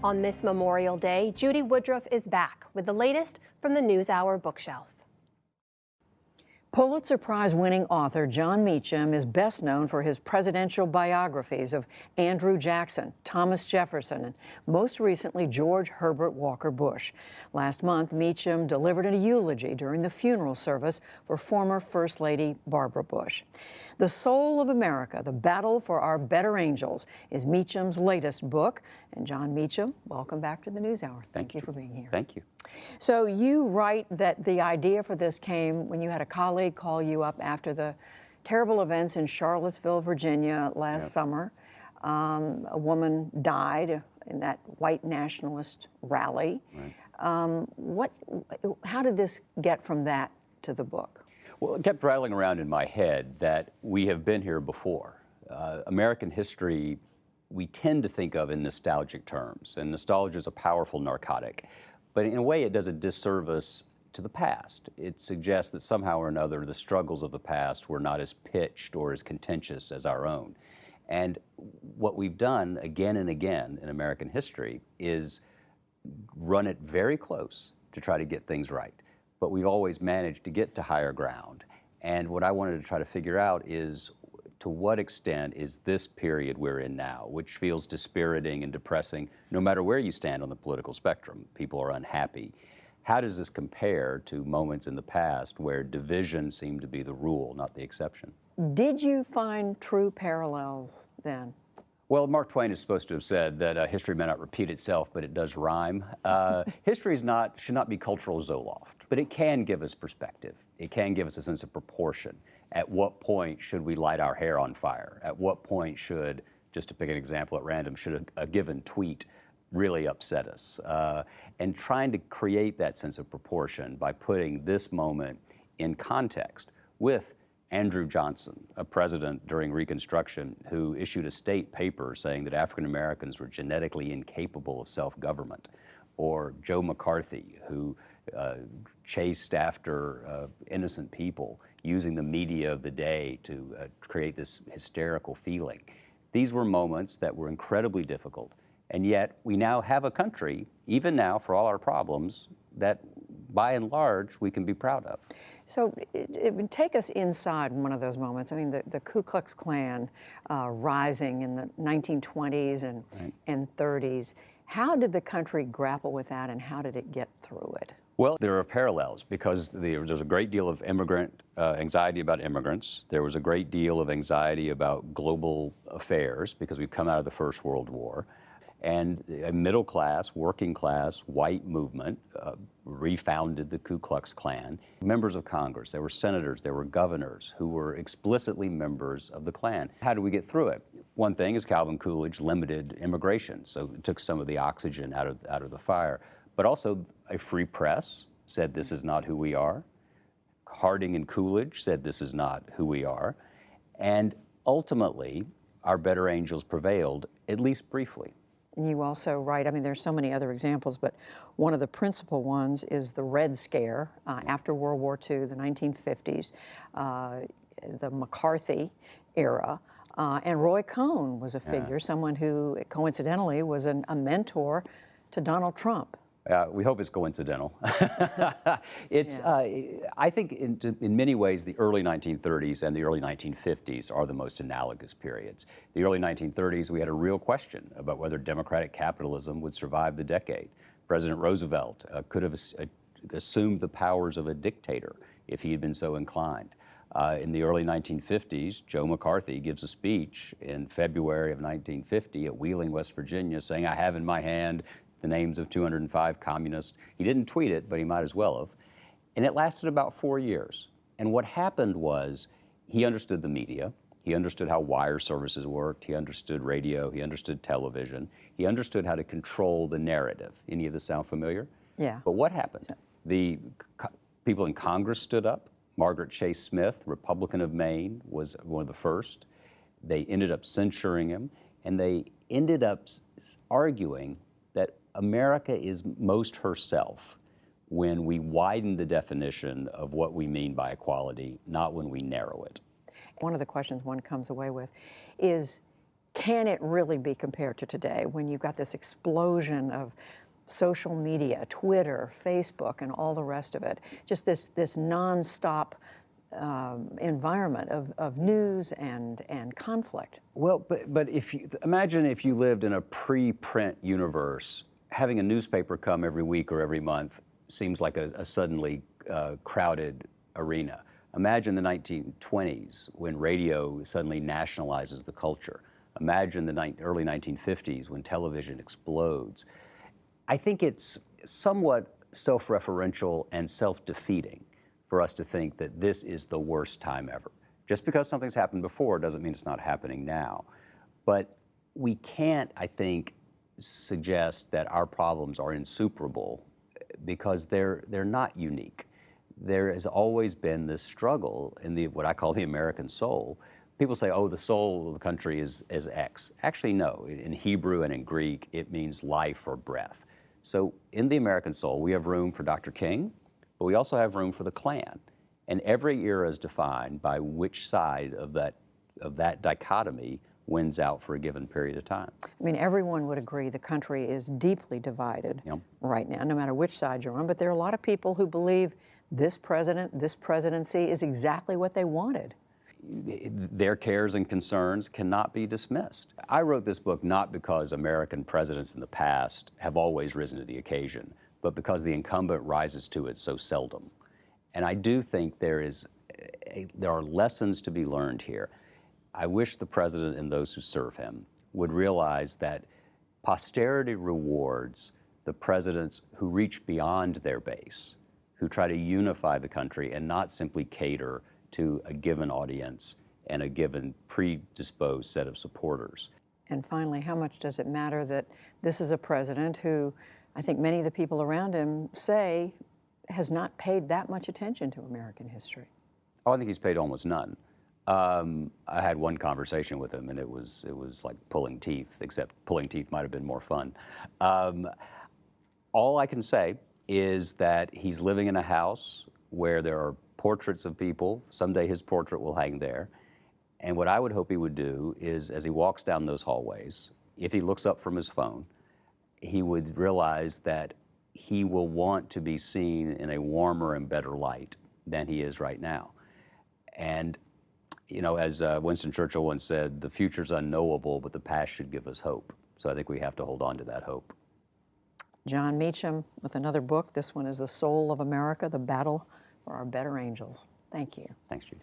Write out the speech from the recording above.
On this Memorial Day, Judy Woodruff is back with the latest from the NewsHour bookshelf. Pulitzer Prize-winning author Jon Meacham is best known for his presidential biographies of Andrew Jackson, Thomas Jefferson, and most recently George Herbert Walker Bush. Last month, Meacham delivered a eulogy during the funeral service for former First Lady Barbara Bush. The Soul of America, The Battle for Our Better Angels, is Meacham's latest book. And Jon Meacham, welcome back to the NewsHour. Thank you for being here. Thank you. So you write that the idea for this came when you had a colleague call you up after the terrible events in Charlottesville, Virginia last summer. A woman died in that white nationalist rally. Right. How did this get from that to the book? Well, it kept rattling around in my head that we have been here before. American history, we tend to think of in nostalgic terms, and nostalgia is a powerful narcotic. But in a way, it does a disservice to the past. It suggests that somehow or another the struggles of the past were not as pitched or as contentious as our own. And what we've done again and again in American history is run it very close to try to get things right. But we've always managed to get to higher ground. And what I wanted to try to figure out is, to what extent is this period we're in now, which feels dispiriting and depressing, no matter where you stand on the political spectrum, people are unhappy. How does this compare to moments in the past where division seemed to be the rule, not the exception? Did you find true parallels then? Well, Mark Twain is supposed to have said that history may not repeat itself, but it does rhyme. History should not be cultural Zoloft, but it can give us perspective. It can give us a sense of proportion. At what point should we light our hair on fire? At what point should, just to pick an example at random, should a given tweet really upset us? And trying to create that sense of proportion by putting this moment in context with Andrew Johnson, a president during Reconstruction who issued a state paper saying that African Americans were genetically incapable of self-government, or Joe McCarthy, who chased after innocent people using the media of the day to create this hysterical feeling. These were moments that were incredibly difficult, and yet we now have a country, even now for all our problems, that by and large we can be proud of. So it would take us inside one of those moments. I mean, the Ku Klux Klan rising in the 1920s and 30s. How did the country grapple with that, and how did it get through it? Well, there are parallels because there was a great deal of anxiety about immigrants. There was a great deal of anxiety about global affairs because we've come out of the First World War. And a middle class, working class, white movement refounded the Ku Klux Klan. Members of Congress, there were senators, there were governors who were explicitly members of the Klan. How do we get through it? One thing is Calvin Coolidge limited immigration, so it took some of the oxygen out of the fire. But also a free press said this is not who we are. Harding and Coolidge said this is not who we are. And ultimately, our better angels prevailed, at least briefly. And you also write, I mean, there's so many other examples, but one of the principal ones is the Red Scare after World War II, the 1950s, the McCarthy era. And Roy Cohn was a figure, someone who coincidentally was a mentor to Donald Trump. We hope it's coincidental. I think in many ways the early 1930s and the early 1950s are the most analogous periods. The early 1930s, we had a real question about whether democratic capitalism would survive the decade. President Roosevelt could have assumed the powers of a dictator if he had been so inclined. In the early 1950s, Joe McCarthy gives a speech in February of 1950 at Wheeling, West Virginia, saying, "I have in my hand the names of 205 communists." He didn't tweet it, but he might as well have. And it lasted about 4 years. And what happened was he understood the media. He understood how wire services worked. He understood radio. He understood television. He understood how to control the narrative. Any of this sound familiar? Yeah. But what happened? The people in Congress stood up. Margaret Chase Smith, Republican of Maine, was one of the first. They ended up censuring him, and they ended up arguing that America is most herself when we widen the definition of what we mean by equality, not when we narrow it. One of the questions one comes away with is, can it really be compared to today when you've got this explosion of social media, Twitter, Facebook, and all the rest of it? Just this nonstop environment of news and conflict. Well, but if you imagine if you lived in a pre-print universe, having a newspaper come every week or every month seems like a suddenly crowded arena. Imagine the 1920s when radio suddenly nationalizes the culture. Imagine the early 1950s when television explodes. I think it's somewhat self-referential and self-defeating for us to think that this is the worst time ever. Just because something's happened before doesn't mean it's not happening now. But we can't, I think, suggest that our problems are insuperable because they're not unique. There has always been this struggle in what I call the American soul. People say, oh, the soul of the country is X. Actually, no. In Hebrew and in Greek, it means life or breath. So in the American soul, we have room for Dr. King, but we also have room for the Klan. And every era is defined by which side of that dichotomy wins out for a given period of time. I mean, everyone would agree the country is deeply divided right now, no matter which side you're on. But there are a lot of people who believe this president, this presidency is exactly what they wanted. Their cares and concerns cannot be dismissed. I wrote this book not because American presidents in the past have always risen to the occasion, but because the incumbent rises to it so seldom. And I do think there are lessons to be learned here. I wish the president and those who serve him would realize that posterity rewards the presidents who reach beyond their base, who try to unify the country and not simply cater to a given audience and a given predisposed set of supporters. And finally, how much does it matter that this is a president who I think many of the people around him say has not paid that much attention to American history? Oh, I think he's paid almost none. I had one conversation with him, and it was like pulling teeth, except pulling teeth might have been more fun. All I can say is that he's living in a house where there are portraits of people. Someday his portrait will hang there. And what I would hope he would do is, as he walks down those hallways, if he looks up from his phone, he would realize that he will want to be seen in a warmer and better light than he is right now. And, you know, as Winston Churchill once said, the future's unknowable, but the past should give us hope. So I think we have to hold on to that hope. Jon Meacham with another book. This one is The Soul of America, The Battle for Our Better Angels. Thank you. Thanks, Judy.